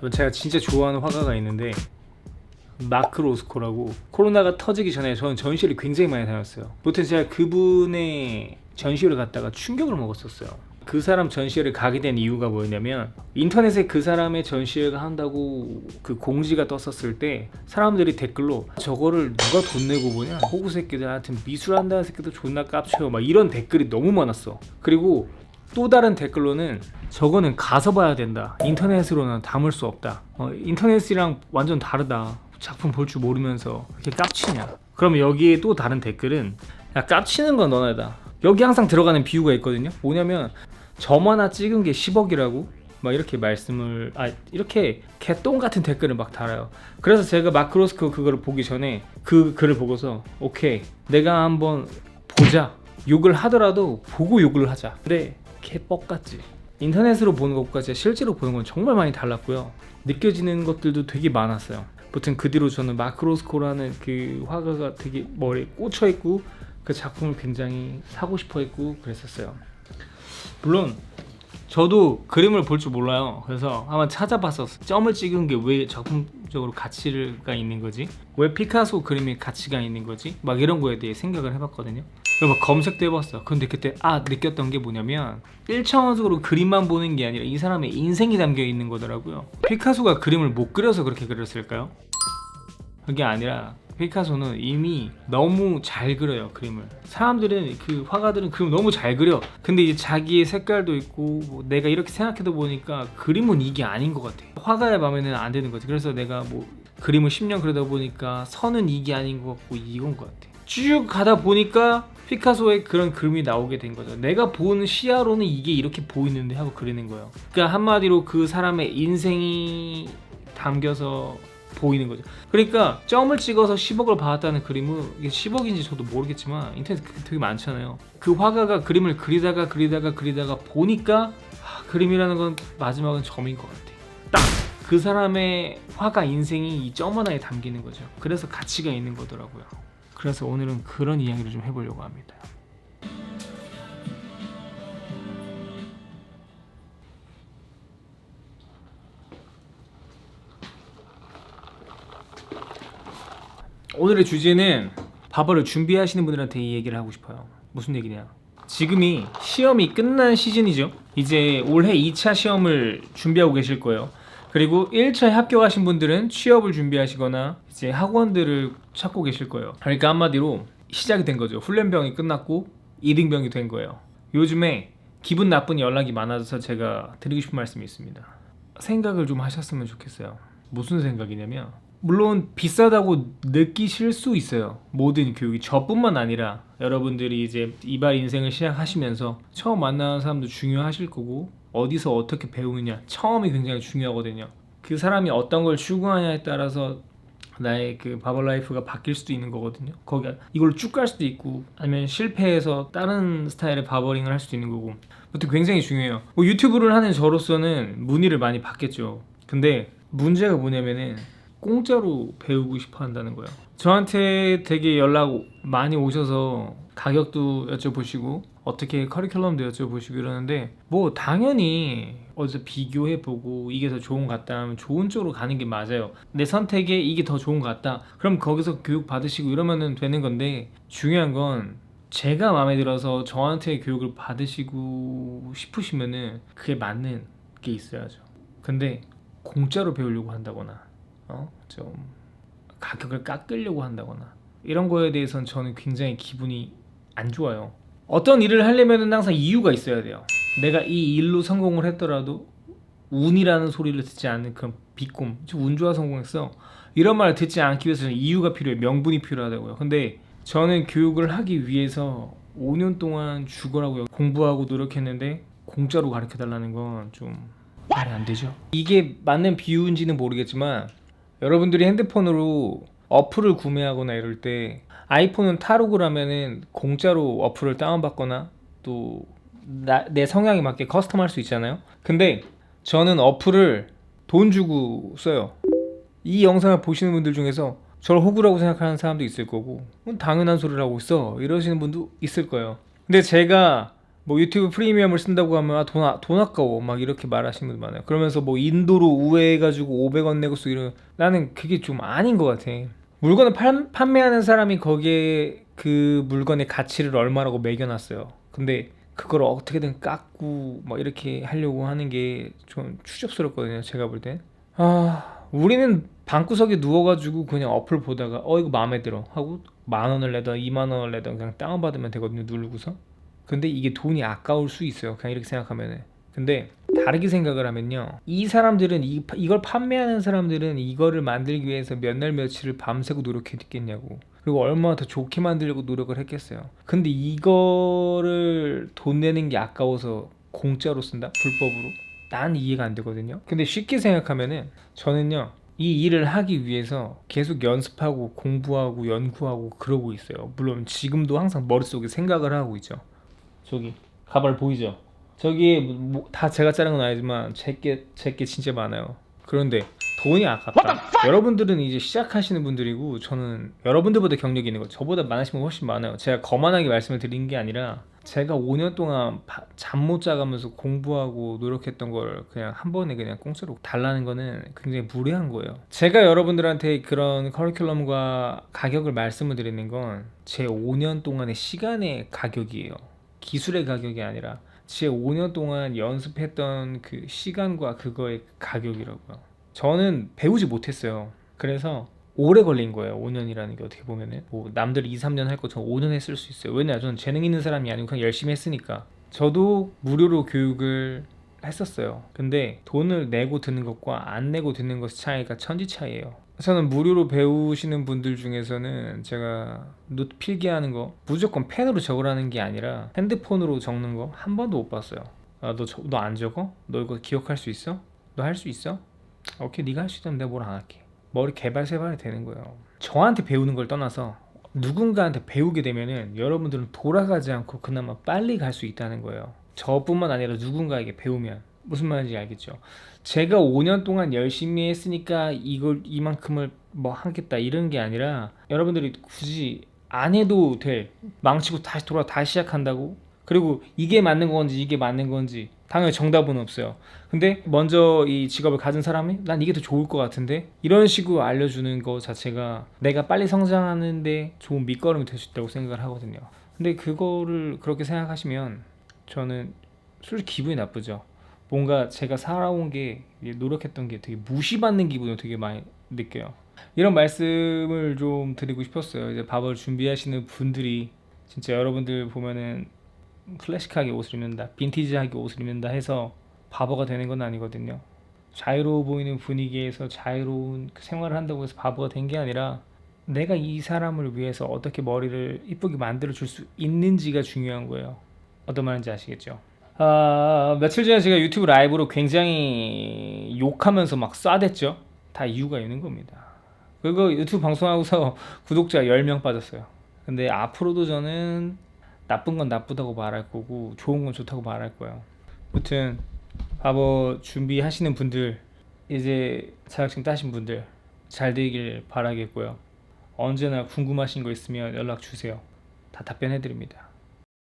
제가 진짜 좋아하는 화가가 있는데 마크 로스코라고, 코로나가 터지기 전에 저는 전시회를 굉장히 많이 다녔어요. 무튼 제가 그분의 전시회를 갔다가 충격을 먹었었어요. 그 사람 전시회를 가게 된 이유가 뭐였냐면, 인터넷에 그 사람의 전시회가 한다고 그 공지가 떴었을 때 사람들이 댓글로 저거를 누가 돈 내고 보냐, 호구 새끼들, 하여튼 미술한다는 새끼들 존나 깝쳐요, 막 이런 댓글이 너무 많았어. 그리고 또 다른 댓글로는 저거는 가서 봐야 된다, 인터넷으로는 담을 수 없다, 인터넷이랑 완전 다르다, 작품 볼 줄 모르면서 이렇게 깝치냐. 그러면 여기에 또 다른 댓글은, 야 깝치는 건 너네다. 여기 항상 들어가는 비유가 있거든요. 뭐냐면 점 하나 찍은 게 10억이라고 막 이렇게 말씀을, 이렇게 개똥 같은 댓글을 막 달아요. 그래서 제가 마크로스코 그거를 보기 전에 그 글을 보고서 오케이, 내가 한번 보자, 욕을 하더라도 보고 욕을 하자. 그래, 개뻑같지. 인터넷으로 보는 것과 실제로 보는 건 정말 많이 달랐고요. 느껴지는 것들도 되게 많았어요. 아무튼 그 뒤로 저는 마크로스코라는 그 화가가 되게 머리에 꽂혀 있고 그 작품을 굉장히 사고 싶어 했고 그랬었어요. 물론 저도 그림을 볼 줄 몰라요. 그래서 한번 찾아봤었어. 점을 찍은 게 왜 작품적으로 가치가 있는 거지? 왜 피카소 그림이 가치가 있는 거지? 막 이런 거에 대해 생각을 해봤거든요. 그래서 막 검색도 해봤어. 근데 그때 느꼈던 게 뭐냐면, 1차원적으로 그림만 보는 게 아니라 이 사람의 인생이 담겨 있는 거더라고요. 피카소가 그림을 못 그려서 그렇게 그렸을까요? 그게 아니라 피카소는 이미 너무 잘 그려요, 그림을. 사람들은, 그 화가들은 그림 너무 잘 그려. 근데 이제 자기의 색깔도 있고, 뭐 내가 이렇게 생각해도 보니까 그림은 이게 아닌 것 같아. 화가의 마음에는 안 되는 거지. 그래서 내가 뭐 그림을 10년 그리다 보니까 선은 이게 아닌 것 같고 이건 것 같아. 쭉 가다 보니까 피카소의 그런 그림이 나오게 된 거죠. 내가 본 시야로는 이게 이렇게 보이는데 하고 그리는 거예요. 그러니까 한마디로 그 사람의 인생이 담겨서 보이는 거죠. 그러니까 점을 찍어서 10억을 받았다는 그림은, 이게 10억인지 저도 모르겠지만 인터넷 되게 많잖아요. 그 화가가 그림을 그리다가 보니까 그림이라는 건 마지막은 점인 것 같아. 딱 그 사람의 화가 인생이 이 점 하나에 담기는 거죠. 그래서 가치가 있는 거더라고요. 그래서 오늘은 그런 이야기를 좀 해보려고 합니다. 오늘의 주제는 바버를 준비하시는 분들한테 이 얘기를 하고 싶어요. 무슨 얘기냐, 지금이 시험이 끝난 시즌이죠. 이제 올해 2차 시험을 준비하고 계실 거예요. 그리고 1차에 합격하신 분들은 취업을 준비하시거나 이제 학원들을 찾고 계실 거예요. 그러니까 한마디로 시작이 된 거죠. 훈련병이 끝났고 2등병이 된 거예요. 요즘에 기분 나쁜 연락이 많아져서 제가 드리고 싶은 말씀이 있습니다. 생각을 좀 하셨으면 좋겠어요. 무슨 생각이냐면, 물론 비싸다고 느끼실 수 있어요. 모든 교육이, 저뿐만 아니라 여러분들이 이제 이발 인생을 시작하시면서 처음 만나는 사람도 중요하실 거고, 어디서 어떻게 배우느냐, 처음이 굉장히 중요하거든요. 그 사람이 어떤 걸 추구하냐에 따라서 나의 그 바버 라이프가 바뀔 수도 있는 거거든요. 거기 이걸 쭉 갈 수도 있고, 아니면 실패해서 다른 스타일의 바버링을 할 수도 있는 거고. 아무튼 굉장히 중요해요. 뭐 유튜브를 하는 저로서는 문의를 많이 받겠죠. 근데 문제가 뭐냐면은 공짜로 배우고 싶어 한다는 거예요. 저한테 되게 연락 많이 오셔서 가격도 여쭤보시고 어떻게 커리큘럼도 여쭤보시고 이러는데, 뭐 당연히 어디서 비교해보고 이게 더 좋은 것 같다 하면 좋은 쪽으로 가는 게 맞아요. 내 선택에 이게 더 좋은 것 같다, 그럼 거기서 교육 받으시고 이러면 되는 건데, 중요한 건 제가 마음에 들어서 저한테 교육을 받으시고 싶으시면은 그게 맞는 게 있어야죠. 근데 공짜로 배우려고 한다거나 좀 가격을 깎으려고 한다거나 이런 거에 대해서는 저는 굉장히 기분이 안 좋아요. 어떤 일을 하려면 항상 이유가 있어야 돼요. 내가 이 일로 성공을 했더라도 운이라는 소리를 듣지 않는 그런 비꼼, 운 좋아 성공했어, 이런 말을 듣지 않기 위해서는 이유가 필요해, 명분이 필요하다고요. 근데 저는 교육을 하기 위해서 5년 동안 죽어라고 공부하고 노력했는데 공짜로 가르쳐달라는 건 좀 말이 안 되죠. 이게 맞는 비유인지는 모르겠지만, 여러분들이 핸드폰으로 어플을 구매하거나 이럴 때, 아이폰은 탈옥을 하면은 공짜로 어플을 다운받거나 또 내 성향에 맞게 커스텀 할 수 있잖아요. 근데 저는 어플을 돈 주고 써요. 이 영상을 보시는 분들 중에서 저를 호구라고 생각하는 사람도 있을 거고, 당연한 소리를 하고 있어 이러시는 분도 있을 거예요. 근데 제가 뭐 유튜브 프리미엄을 쓴다고 하면 돈 아까워 막 이렇게 말하시는 분들 많아요. 그러면서 뭐 인도로 우회해가지고 500원 내고 쓰고 이런, 나는 그게 좀 아닌 것 같아. 물건을 판매하는 사람이 거기에 그 물건의 가치를 얼마라고 매겨놨어요. 근데 그걸 어떻게든 깎고 막 이렇게 하려고 하는 게 좀 추접스럽거든요, 제가 볼 땐. 우리는 방구석에 누워가지고 그냥 어플 보다가 이거 마음에 들어 하고 10,000원을 내던 20,000원을 내던 그냥 다운받으면 되거든요, 누르고서. 근데 이게 돈이 아까울 수 있어요, 그냥 이렇게 생각하면은. 근데 다르게 생각을 하면요, 이 사람들은 이걸 판매하는 사람들은 이거를 만들기 위해서 몇 날 며칠을 밤새고 노력했겠냐고, 그리고 얼마나 더 좋게 만들려고 노력을 했겠어요. 근데 이거를 돈 내는 게 아까워서 공짜로 쓴다? 불법으로? 난 이해가 안 되거든요. 근데 쉽게 생각하면은 저는요, 이 일을 하기 위해서 계속 연습하고 공부하고 연구하고 그러고 있어요. 물론 지금도 항상 머릿속에 생각을 하고 있죠. 저기 가발 보이죠? 저기 다 제가 자른 건 아니지만 제게 진짜 많아요. 그런데 돈이 아깝다. 여러분들은 이제 시작하시는 분들이고 저는 여러분들보다 경력이 있는 거, 저보다 많으신 분 훨씬 많아요. 제가 거만하게 말씀을 드린 게 아니라 제가 5년 동안 잠 못 자가면서 공부하고 노력했던 걸 그냥 한 번에 그냥 공짜로 달라는 거는 굉장히 무례한 거예요. 제가 여러분들한테 그런 커리큘럼과 가격을 말씀을 드리는 건 제 5년 동안의 시간의 가격이에요. 기술의 가격이 아니라 제 5년 동안 연습했던 그 시간과 그거의 가격이라고요. 저는 배우지 못했어요. 그래서 오래 걸린 거예요. 5년이라는 게 어떻게 보면은 뭐 남들 2, 3년 할 거 저 5년에 쓸 수 있어요. 왜냐, 저는 재능 있는 사람이 아니고 그냥 열심히 했으니까. 저도 무료로 교육을 했었어요. 근데 돈을 내고 듣는 것과 안 내고 듣는 것의 차이가 천지 차이예요. 저는 무료로 배우시는 분들 중에서는 제가 노트 필기하는 거 무조건 펜으로 적으라는 게 아니라 핸드폰으로 적는 거 한 번도 못 봤어요. 너 안 적어? 너 이거 기억할 수 있어? 너 할 수 있어? 오케이, 네가 할 수 있다면 내가 뭘 안 할게. 머리 개발세발이 되는 거예요. 저한테 배우는 걸 떠나서 누군가한테 배우게 되면은 여러분들은 돌아가지 않고 그나마 빨리 갈 수 있다는 거예요. 저뿐만 아니라 누군가에게 배우면. 무슨 말인지 알겠죠? 제가 5년 동안 열심히 했으니까 이걸 이만큼을 뭐 하겠다 이런 게 아니라 여러분들이 굳이 안 해도 될, 망치고 다시 시작한다고? 그리고 이게 맞는 건지 이게 맞는 건지 당연히 정답은 없어요. 근데 먼저 이 직업을 가진 사람이 난 이게 더 좋을 것 같은데, 이런 식으로 알려주는 거 자체가 내가 빨리 성장하는데 좋은 밑거름이 될 수 있다고 생각을 하거든요. 근데 그거를 그렇게 생각하시면 저는 솔직히 기분이 나쁘죠. 뭔가 제가 살아온 게, 노력했던 게 되게 무시받는 기분을 되게 많이 느껴요. 이런 말씀을 좀 드리고 싶었어요. 이제 밥을 준비하시는 분들이 진짜 여러분들 보면은 클래식하게 옷을 입는다, 빈티지하게 옷을 입는다 해서 바보가 되는 건 아니거든요. 자유로워 보이는 분위기에서 자유로운 생활을 한다고 해서 바보가 된 게 아니라 내가 이 사람을 위해서 어떻게 머리를 이쁘게 만들어 줄 수 있는지가 중요한 거예요. 어떤 말인지 아시겠죠? 며칠 전에 제가 유튜브 라이브로 굉장히 욕하면서 막 쏴댔죠. 다 이유가 있는 겁니다. 그리고 유튜브 방송하고서 구독자 10명 빠졌어요. 근데 앞으로도 저는 나쁜 건 나쁘다고 말할 거고 좋은 건 좋다고 말할 거예요. 아무튼 바버 준비하시는 분들, 이제 자격증 따신 분들 잘 되길 바라겠고요. 언제나 궁금하신 거 있으면 연락 주세요. 다 답변해 드립니다.